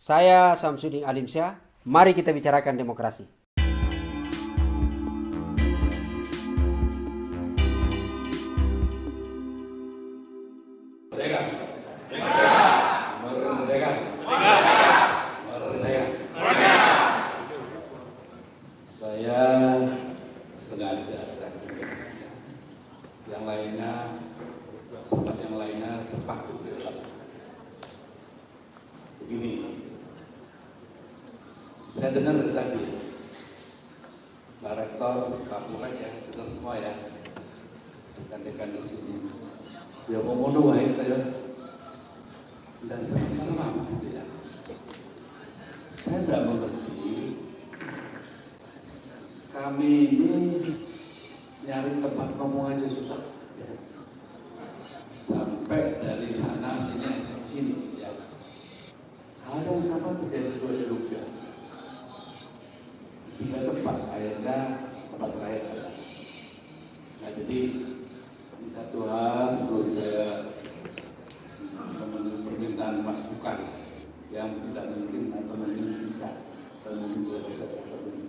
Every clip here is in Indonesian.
Saya Samsudin Alimsyah, mari kita bicarakan demokrasi. Merdeka! Merdeka! Merdeka! Merdeka! Merdeka! Saya sengaja yang lainnya, sahabat yang lainnya terpaku. Begini, saya dengar dari tadi, Pak Rektor, Pak Purek ya, kita semua ya, dekan-dekan di sini. Ya mau wahai saya, dan saya apa gitu ya. Saya tidak mengerti. Kami ini nyari tempat ngomong aja susah. Ya. Sampai dari sana sini ya. Hal yang sama terjadi di Jogja. Tiga tempat, akhirnya tempat terakhir. Nah jadi di satu hal sebelum saya memenuhi permintaan masukan yang tidak mungkin atau mungkin bisa atau mungkin tidak bisa terpenuhi.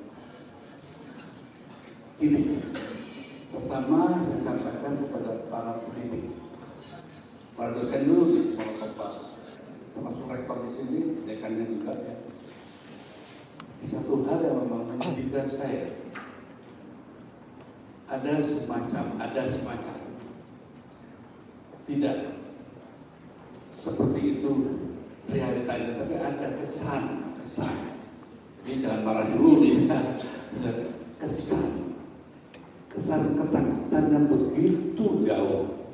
Ini pertama saya sampaikan kepada para pendidik, para dosen dulu nih, sama Bapak, termasuk rektor di sini, dekannya juga ya. Satu hal yang memang menjadikan saya ada semacam tidak seperti itu realitanya, tapi ada kesan. Ini jangan marah dulu nih, kesan ketakutan yang begitu jauh.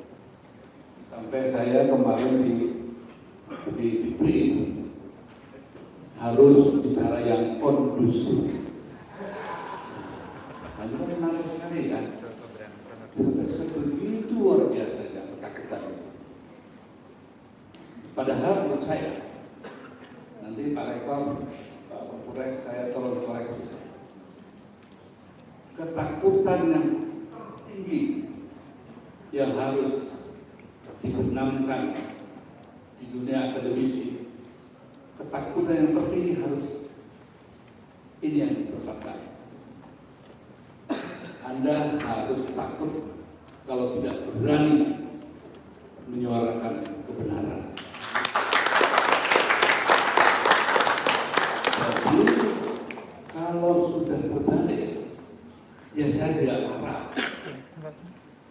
Sampai saya kemarin di brief harus bicara yang kondusif. Nah, itu menarik sekali ya. Sampai sebegitu luar biasanya ketakutan. Padahal menurut saya, nanti Pak Rektor, Pak Purek, saya tolong koreksi. Ketakutan yang tinggi yang harus dibenamkan di dunia akademisi, ketakutan yang tertinggi harus ini yang ditetapkan. Anda harus takut kalau tidak berani menyuarakan kebenaran. Jadi kalau sudah berbalik, ya saya tidak marah.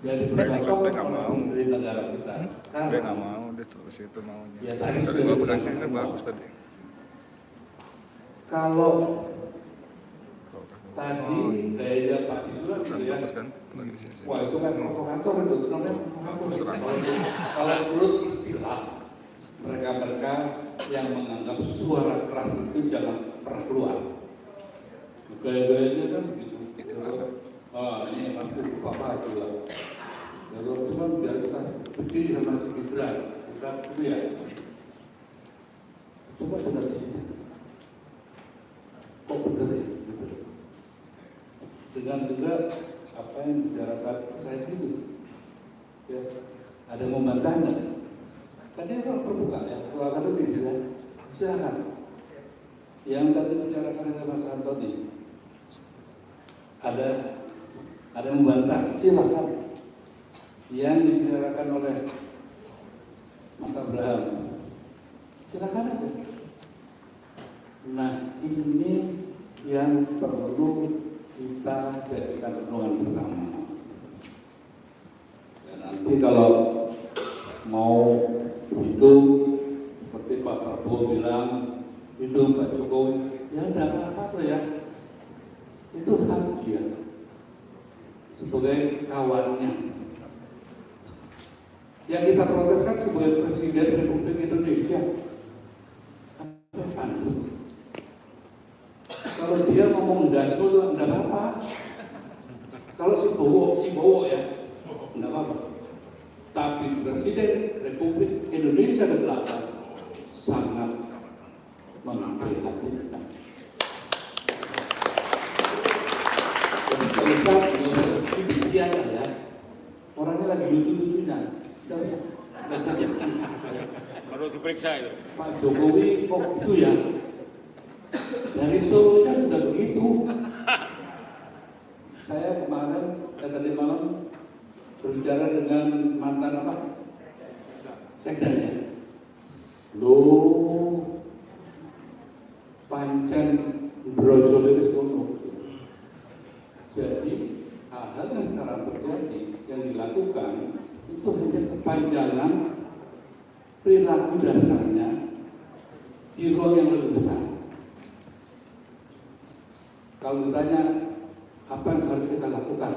Jadi bergabung dari negara kita. Dia nggak mau, dia terus itu maunya. Ya tadi Tadi sudah gua bilang dikatakan ini bagus tadi. kalau tadi gaya Pak Itulah gitu ya. Bagus kan? Lagi di sini. Wah itu kan provokator itu, namanya provokator. Kalau menurut istilah mereka yang menganggap suara keras itu jangan pernah keluar. Gaya-gayanya kan begitu. Ini mampu apa juga. Lalu cuma biar kita berdiri sama si Gibran, kita dulu ya. Coba dengar di sini. Kok benar ya? Dengan juga apa yang dibicarakan saya itu, ya, ada yang mau membantah nggak? Tadi apa terbuka ya, silakan lebih ya, silakan. Yang tadi bicarakan oleh Mas Antoni, ada yang membantah, silakan. Yang dibicarakan oleh Mas Abraham, silakan aja. Nah ini yang perlu kita jadikan renungan bersama. Dan nanti kalau mau hidup seperti Pak Prabowo bilang, hidup Pak Jokowi, ya tidak apa-apa ya. Itu hak dia sebagai kawannya. Yang kita proteskan sebagai Presiden Republik Indonesia. Kalau dia ngomong dasul, enggak apa-apa. Kalau si Bowo ya, enggak apa-apa. Tapi Presiden Republik Indonesia ke-8 sangat memprihatinkan. Dan ya, orangnya lagi lucu-lucunya. Baru diperiksa itu. Pak Jokowi kok gitu ya. Dari Solonya sudah begitu. Saya kemarin, tadi malam berbicara dengan mantan apa? Sekdanya. Loh, pancen brojol itu sono. Jadi hal-hal yang sekarang terjadi yang dilakukan itu hanya kepanjangan perilaku dasarnya di ruang yang lebih besar. Kalau ditanya apa yang harus kita lakukan,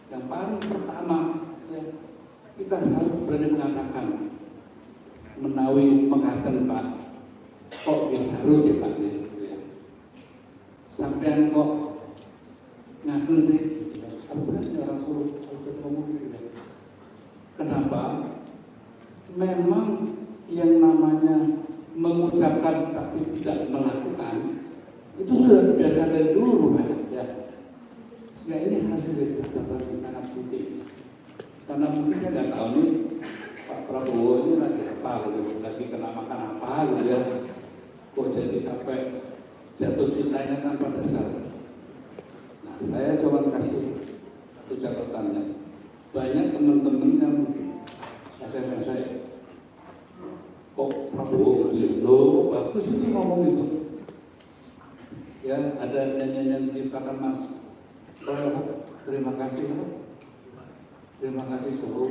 yang paling pertama ya, kita harus berani mengatakan, menawi mengatakan Pak, kok biasa ya Pak ya. Sampean kok ngatur sih, sebenarnya orang suruh ngomong gitu ya. Kenapa? Memang yang namanya mengucapkan tapi tidak melakukan itu sudah biasa dari dulu kan ya. Sehingga ini hasil dari catatan yang sangat penting. Karena mungkin saya nggak tahu nih Pak Prabowo ini lagi apa gitu, lagi kena makan apa gitu ya. Kok jadi sampai jatuh cintanya tanpa dasar. Nah, saya coba kasih satu catatannya. Banyak teman-teman yang SMS saya, kok Prabowo gitu, loh bagus ini ngomong itu. Ya, ada nyanyian yang diciptakan Mas Roy, terima kasih. Terima kasih Solo.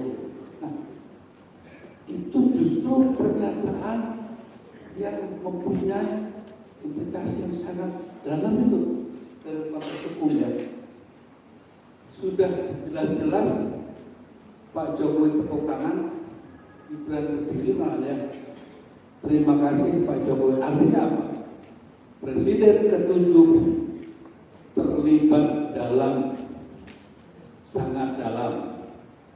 Nah, itu justru pernyataan yang mempunyai implikasi yang sangat dalam itu dalam konteks hukum ya. Sudah jelas-jelas Pak Jokowi tepuk tangan, Gibran berdiri makanya terima kasih Pak Jokowi. Artinya apa? Presiden ke-7 terlibat dalam sangat dalam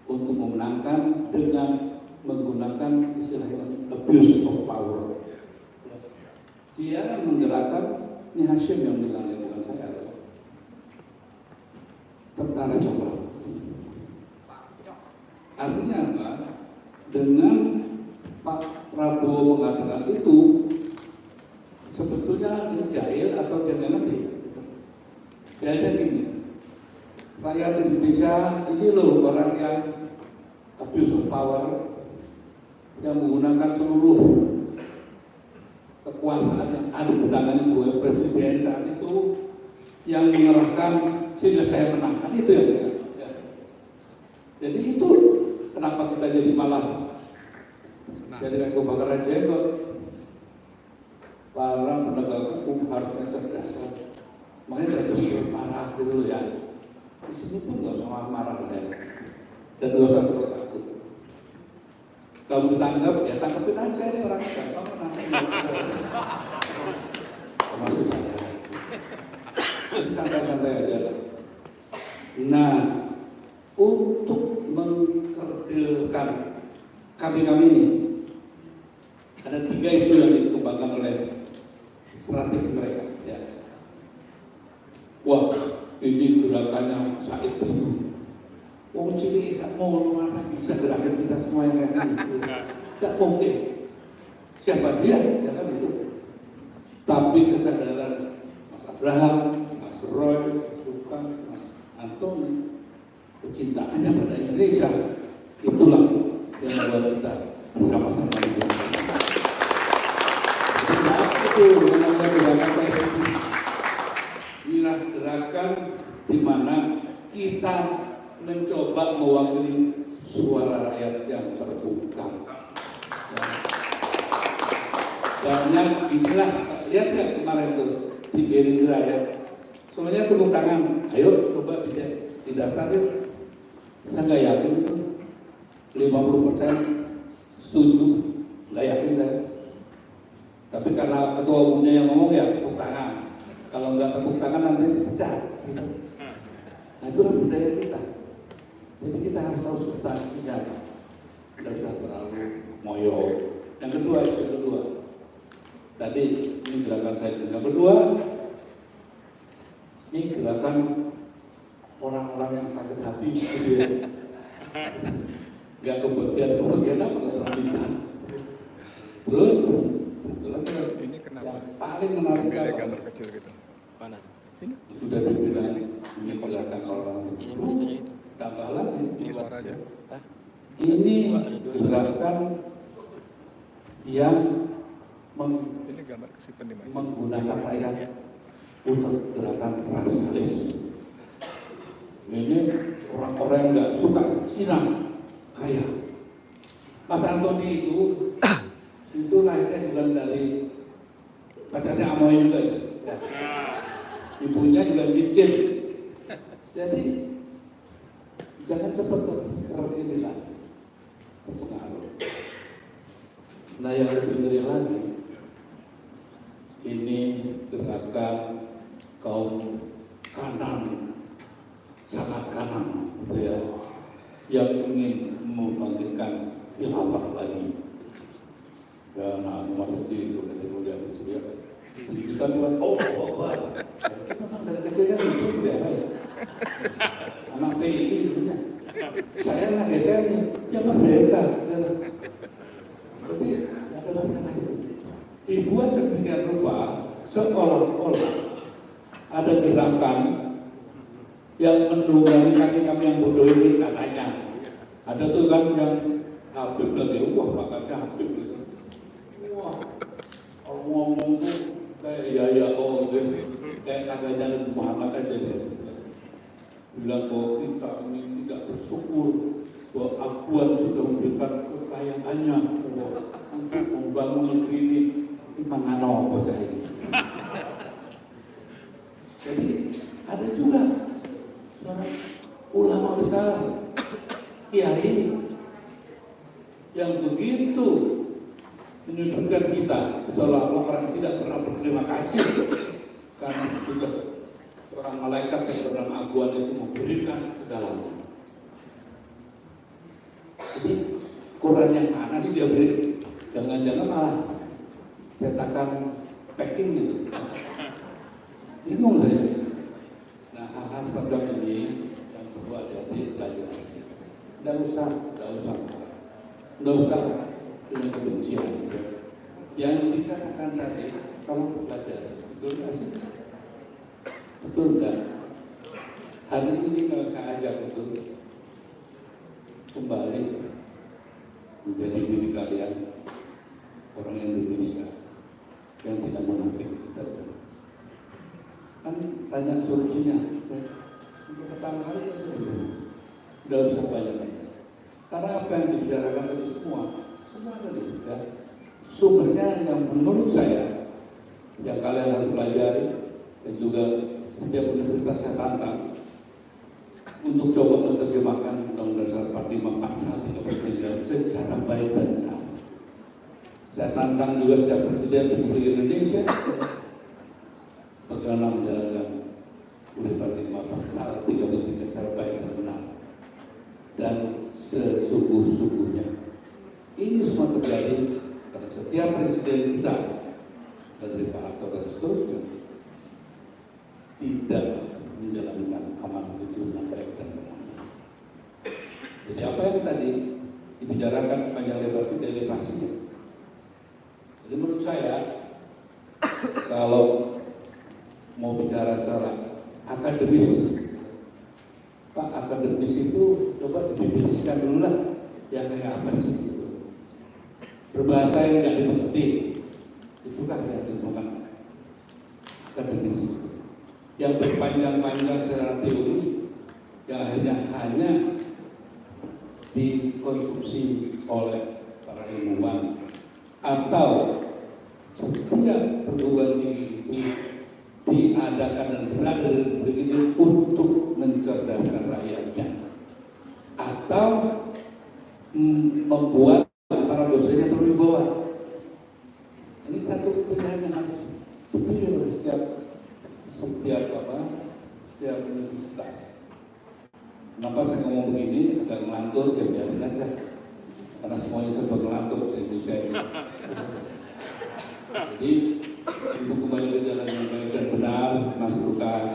untuk memenangkan dengan menggunakan istilahnya abuse of power. Dia menggerakkan, ini Hashim yang bilangnya bukan saya, tentara coklat. Artinya apa? Dengan Pak Prabowo mengatakan itu, sebetulnya ini jahil atau dia nggak ngerti? Jahilnya gini, rakyat Indonesia ini loh orang yang abuse of power, yang menggunakan seluruh kekuasaan yang ada di tangannya sebagai presiden saat itu, yang mengerahkan sehingga saya menang. Kan itu yang ya. Jadi itu kenapa kita jadi malah jadi kayak kebakaran jenggot. Para penegak hukum harusnya cerdas. Makanya saya terus marah dulu ya. Di sini pun nggak usah marah ya. Dan nggak usah takut. Kamu tanggap ya tanggapin aja ini orang gampang nanti. Termasuk saya. Jadi santai-santai aja lah. Nah, untuk mengkerdilkan kami ini ada 3 isu yang dikembangkan oleh strategi mereka. Ya. Wah, ini gerakannya Said itu. Wong cilik mau masa bisa gerakan kita semua yang kayak gitu. Tidak mungkin. Siapa dia? Ya kan itu. Tapi kesadaran Mas Abraham, Mas Roy, Mas Antoni, kecintaannya pada Indonesia, itulah yang membuat kita bersama-sama hidup. Itu namanya gerakan PSI. Inilah gerakan di mana kita mencoba mewakili suara rakyat yang terbuka. Banyak inilah, lihat ya kemarin tuh di Gerindra ya, semuanya tepuk tangan, ayo coba didaftar yuk. Saya nggak yakin itu 50% setuju, nggak yakin saya. Tapi karena ketua umumnya yang ngomong ya tepuk tangan. Kalau nggak tepuk tangan nanti dipecat. Nah itulah budaya kita. Jadi kita harus tahu substansinya. Kita sudah terlalu moyo. Yang kedua, isu kedua. Tadi ini gerakan saya. Yang kedua, ini gerakan orang-orang yang sakit hati. Gitu ya. Gak kebagian apa? Terus paling menarik Beda apa? gambar kecil gitu. Mana? Sudah dibilang ini gerakan orang Ini itu, masternya itu. tambah lagi. Ini suara aja. Hah? Ini gerakan yang Ini gambar kesimpan di mana? menggunakan rakyat untuk gerakan rasialis. Ini orang-orang yang nggak suka Cina kaya. Mas Antoni itu lahirnya juga dari pacarnya Amoy juga ya. Ibunya juga Jip. Jadi jangan seperti inilah pengaruh. Nah yang lebih ngeri lagi, ini gerakan kaum kanan, sangat kanan, gitu ya, yang ingin membangkitkan khilafah lagi. Dan masuk di kemudian itu ya, pendidikan buat memang dari kecilnya itu ya, anak PI punya. Saya nggak biasanya yang merdeka. Jadi ada masalah itu. Dibuat sedemikian rupa seolah-olah ada gerakan yang mendunggangi kami yang bodoh ini katanya. Ada tuh kan yang Habib lagi, wah pakatnya Habib gitu. Wah, kalau ngomong tuh kayak gitu, kayak kagaknya Muhammad aja gitu. Bilang bahwa kita ini tidak bersyukur bahwa Akuan sudah memberikan kekayaannya untuk membangun negeri ini. Mangano bocah ini. Jadi ada juga seorang ulama besar, kiai yang begitu menyudutkan kita seolah-olah orang tidak pernah berterima kasih karena sudah seorang malaikat yang bernama Aguan itu memberikan segalanya. Jadi Quran yang mana sih dia beri? Jangan-jangan malah cetakan packing gitu. Bingung saya. Nah hal-hal semacam ini yang perlu ada di pelajaran. Nggak usah dengan kebencian. Yang dikatakan tadi, kalau belajar, betul nggak sih? Betul nggak? Hari ini kalau saya ajak itu kembali menjadi diri kalian orang Indonesia yang tidak munafik. Kan tanya solusinya. Untuk pertama kali tidak usah banyak-banyak. Karena apa yang dibicarakan tadi semua tadi ya, sumbernya yang menurut saya yang kalian harus pelajari dan juga setiap universitas saya tantang untuk coba menerjemahkan Undang-Undang Dasar 45 Pasal 33 secara baik dan benar. Saya tantang juga setiap Presiden Republik Indonesia bagaimana menjalankan Undang-Undang 45 Pasal 33 secara baik dan benar dan sesungguh-sungguhnya. Ini semua terjadi karena setiap presiden kita dari Pak Harto dan seterusnya tidak menjalankan amanah itu dengan baik dan benar. Jadi apa yang tadi dibicarakan sepanjang lebar itu derivasinya. Jadi menurut saya kalau mau bicara secara akademis, Pak, akademis itu coba didefinisikan dulu lah yang kayak apa sih gitu. Berbahasa yang tidak dimengerti, itukah yang dimaksudkan akademis. Yang berpanjang-panjang secara teori, yang akhirnya hanya dikonsumsi oleh para ilmuwan atau setiap perguruan tinggi itu diadakan dan berada di negeri ini untuk mencerdaskan rakyatnya atau membuat para dosennya berwibawa. Ini satu pilihan yang harus dipilih oleh setiap universitas. Kenapa saya ngomong begini agak ngelantur, ya biarin aja. Karena semuanya serba ngelantur di Indonesia ini. Jadi untuk kembali ke jalan yang baik dan benar, Mas Lukas,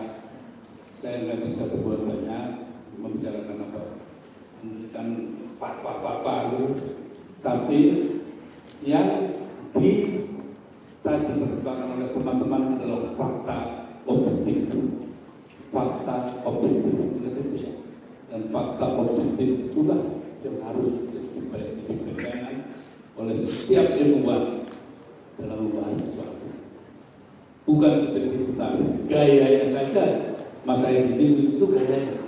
saya nggak bisa berbuat banyak membicarakan apa, memberikan fatwa-fatwa itu, tapi yang di tadi persembahkan oleh teman-teman adalah fakta objektif. Fakta objektif, dan fakta objektif itulah yang harus dipegang oleh setiap ilmuwan dalam membahas sesuatu. Bukan seperti kita gayanya saja. Masa yang itu gayanya.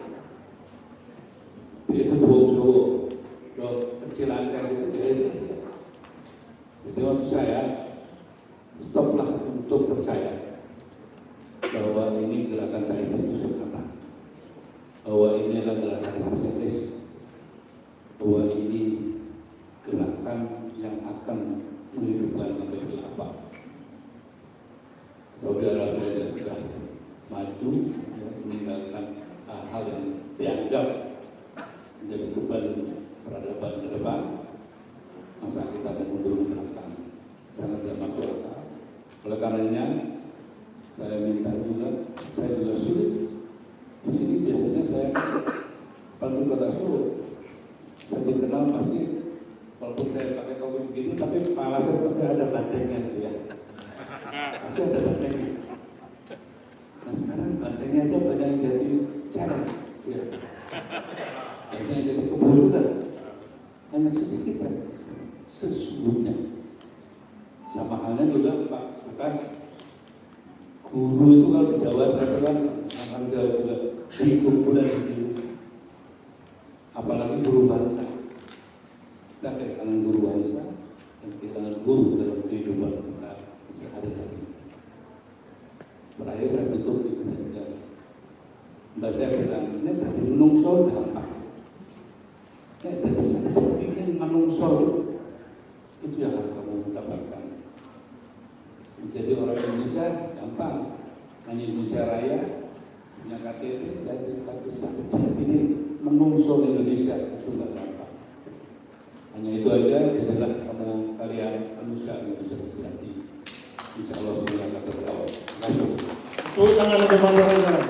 Itu Jowo, kecilankan itu gayanya. Jadi maksud saya, stoplah untuk percaya bahwa ini gerakan saya bertusuk kata, bahwa ini adalah gerakan nasionalis, bahwa ini gerakan yang akan menghidupkan negeri apa. Saudi Arabia sudah maju, meninggalkan hal yang dianggap menjadi beban peradaban ke depan. Masa kita mundur ke belakang, sangat tidak masuk akal. Oleh karenanya, saya minta juga, saya juga sulit. Di sini biasanya saya paling kota Solo, saya dikenal pasti, walaupun saya pakai topi begini, tapi kepala saya tetap ada bantengnya, gitu ya. Pasti ada bantengnya. Nah sekarang bantengnya aja banyak yang jadi cara, ya. Banyak yang jadi keburukan, hanya sedikit kan. Sesungguhnya sama halnya juga Pak Lukas, guru itu kalau di Jawa saya bilang akan juga di kumpulan itu, apalagi guru bangsa. Kita kehilangan guru bangsa dan kehilangan guru dalam kehidupan kita sehari-hari. Berakhir saya tutup di sejarah. Mbak saya bilang, ini tadi menungso gampang. Ini tadi sakitnya menungso itu yang harus kamu dapatkan. Menjadi orang Indonesia gampang, hanya Indonesia Raya, punya KTP, dan tapi sakit ini menungso Indonesia itu nggak gampang. Hanya itu aja, jadilah kamu kalian manusia Indonesia sejati. Insya Allah semuanya akan terjawab. Terima kasih. Tangan teman-teman.